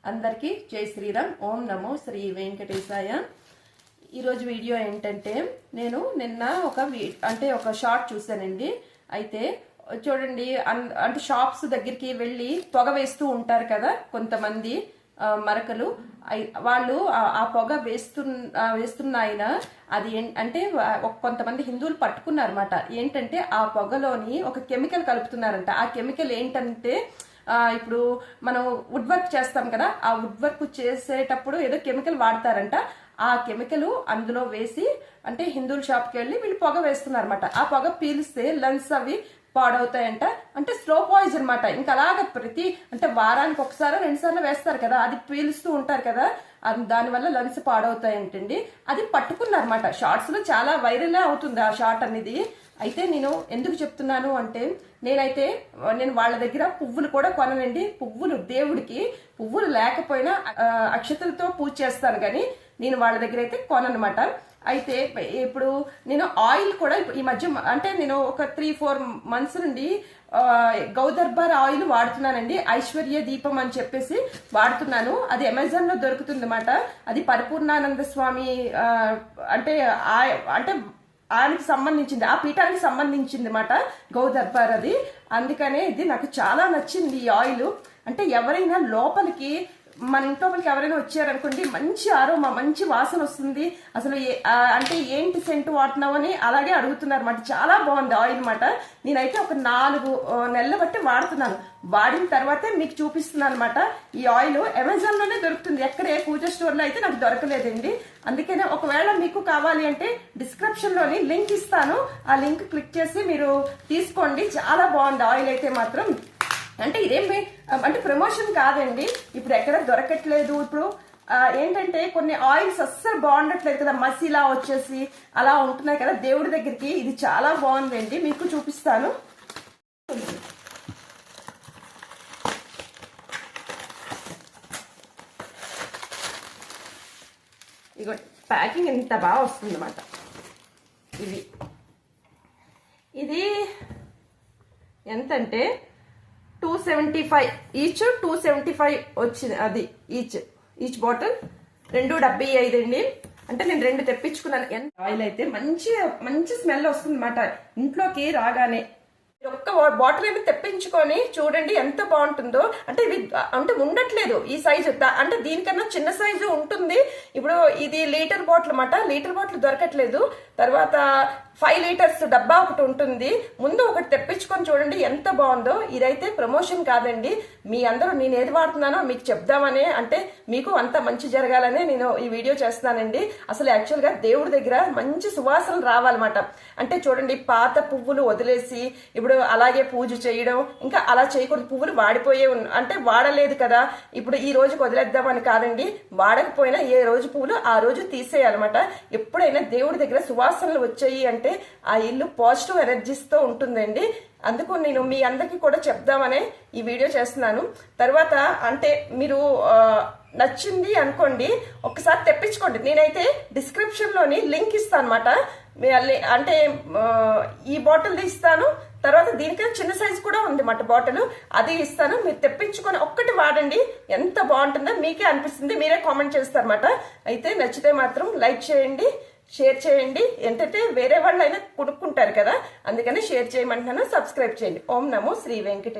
అందరికీ జై శ్రీరామ్. ఓం నమో శ్రీ వెంకటేశాయ. ఈరోజు వీడియో ఏంటంటే, నేను నిన్న ఒక షార్ట్ చూసానండి. అయితే చూడండి, అంటే షాప్స్ దగ్గరికి వెళ్ళి పొగ వేస్తూ ఉంటారు కదా కొంతమంది మరకలు. వాళ్ళు ఆ పొగ వేస్తున్న ఆయన అది అంటే కొంతమంది హిందువులు పట్టుకున్నారన్నమాట. ఏంటంటే ఆ పొగలోని ఒక కెమికల్ కలుపుతున్నారంట. ఆ కెమికల్ ఏంటంటే, ఇప్పుడు మనం వుడ్ వర్క్ చేస్తాం కదా, ఆ వుడ్ వర్క్ చేసేటప్పుడు ఏదో కెమికల్ వాడతారంట. ఆ కెమికల్ అందులో వేసి, అంటే హిందువుల షాప్కి వెళ్ళి వీళ్ళు పొగ వేస్తున్నారన్నమాట. ఆ పొగ పీలిస్తే లంగ్స్ అవి పాడవుతాయంట. అంటే స్లో పాయిజన్ అనమాట. ఇంకా అలాగ అంటే వారానికి ఒకసారి 2 సార్లు వేస్తారు కదా, అది పీలుస్తూ ఉంటారు కదా, దానివల్ల లంగ్స్ పాడవుతాయంటండి. అది పట్టుకున్నారన్నమాట. షార్ట్స్ లో చాలా వైరల్ అవుతుంది ఆ షార్ట్ అనేది. అయితే నేను ఎందుకు చెప్తున్నాను అంటే, నేను వాళ్ళ దగ్గర పువ్వులు కూడా కొననండి. పువ్వులు దేవుడికి పువ్వులు లేకపోయినా అక్షతలతో పూజ చేస్తాను, కానీ నేను వాళ్ళ దగ్గర అయితే కొననమాట. అయితే ఇప్పుడు నేను ఆయిల్ కూడా ఈ మధ్య, అంటే నేను ఒక 3-4 మంత్స్ నుండి గౌదర్బార్ ఆయిల్ వాడుతున్నానండి. ఐశ్వర్య దీపం అని చెప్పేసి వాడుతున్నాను. అది అమెజాన్ లో దొరుకుతుంది అన్నమాట. అది పరిపూర్ణానంద స్వామి అంటే ఆయనకి సంబంధించింది, ఆ పీఠానికి సంబంధించింది అన్నమాట గౌదర్బార్ అది. అందుకనే ఇది నాకు చాలా నచ్చింది ఈ ఆయిల్. అంటే ఎవరైనా లోపలికి, మన ఇంట్లోపలికి ఎవరైనా వచ్చారనుకోండి, మంచి ఆరోమా, మంచి వాసన వస్తుంది. అసలు అంటే ఏంటి సెంటు వాడుతున్నావు అని అలాగే అడుగుతున్నారు అన్నమాట. చాలా బాగుంది ఆయిల్ అన్నమాట. నేనైతే ఒక 4 నెలల బట్టి వాడుతున్నాను. వాడిన తర్వాతే మీకు చూపిస్తున్నాను అనమాట. ఈ ఆయిల్ అమెజాన్ లోనే దొరుకుతుంది, ఎక్కడే పూజ స్టోర్ లో అయితే నాకు దొరకలేదండి. అందుకనే ఒకవేళ మీకు కావాలి అంటే డిస్క్రిప్షన్ లోని లింక్ ఇస్తాను, ఆ లింక్ క్లిక్ చేసి మీరు తీసుకోండి. చాలా బాగుంది ఆయిల్ అయితే మాత్రం. అంటే ఇదేమి అంటే ప్రమోషన్ కాదండి, ఇప్పుడు ఎక్కడ దొరకట్లేదు. ఇప్పుడు ఏంటంటే కొన్ని ఆయిల్స్ అస్సలు బాగుండట్లేదు కదా, మసిలా వచ్చేసి అలా ఉంటున్నాయి కదా దేవుడి దగ్గరికి. ఇది చాలా బాగుందండి, మీకు చూపిస్తాను. ఇగో ప్యాకింగ్ ఎంత బాగా వస్తుంది అన్నమాట. ఇది ఎంతంటే 275 ఈచ్, 275 వచ్చింది. అది ఈచ్ బాటిల్ 2.75 అండి. అంటే నేను 2 తెప్పించుకున్నాను. ఆయిల్ అయితే మంచి స్మెల్ వస్తుంది అన్నమాట ఇంట్లోకి రాగానే. ఒక్క బాటిల్ ఏమి తెప్పించుకొని చూడండి ఎంత బాగుంటుందో. అంటే ఇవి అంటే ఉండట్లేదు ఈ సైజు, అంటే దీనికన్నా చిన్న సైజు ఉంటుంది. ఇప్పుడు ఇది లీటర్ బాటిల్ అన్నమాట. లీటర్ బాటిల్ దొరకట్లేదు. తర్వాత 5 లీటర్స్ డబ్బా ఒకటి ఉంటుంది. ముందు ఒకటి తెప్పించుకొని చూడండి ఎంత బాగుందో. ఇదైతే ప్రమోషన్ కాదండి, మీ అందరూ నేను ఏది వాడుతున్నానో మీకు చెప్దామనే, అంటే మీకు అంత మంచి జరగాలనే నేను ఈ వీడియో చేస్తున్నానండి. అసలు యాక్చువల్ గా దేవుడి దగ్గర మంచి సువాసనలు రావాలన్నమాట. అంటే చూడండి, పాత పువ్వులు వదిలేసి ఇప్పుడు అలాగే పూజ చేయడం, ఇంకా అలా చేయకూడదు. పువ్వులు వాడిపోయే అంటే వాడలేదు కదా, ఇప్పుడు ఈ రోజుకి వదిలేద్దామని కాదండి. వాడకపోయినా ఏ రోజు పువ్వులు ఆ రోజు తీసేయాలన్నమాట. ఎప్పుడైనా దేవుడి దగ్గర సువాసనలు వచ్చాయి అంటే ఆ ఇల్లు పాజిటివ్ ఎనర్జీస్తో ఉంటుందండి. అందుకు నేను మీ అందరికీ కూడా చెప్దామనే ఈ వీడియో చేస్తున్నాను. తర్వాత అంటే మీరు నచ్చింది అనుకోండి, ఒకసారి తెప్పించుకోండి. నేనైతే డిస్క్రిప్షన్ లోని లింక్ ఇస్తాను అనమాట. అంటే ఈ బాటిల్ ఇస్తాను, తర్వాత దీనికైనా చిన్న సైజు కూడా ఉంది అన్నమాట బాటిల్, అది ఇస్తాను. మీరు తెప్పించుకొని ఒక్కటి వాడండి, ఎంత బాగుంటుందో మీకే అనిపిస్తుంది. మీరే కామెంట్ చేస్తారన్నమాట. అయితే నచ్చితే మాత్రం లైక్ చేయండి, షేర్ చేయండి. ఏంటంటే వేరే వాళ్ళు అయినా కొనుక్కుంటారు కదా, అందుకని షేర్ చేయమంటున్నాను. సబ్స్క్రైబ్ చేయండి. ఓం నమో శ్రీ వెంకటేశ్వర.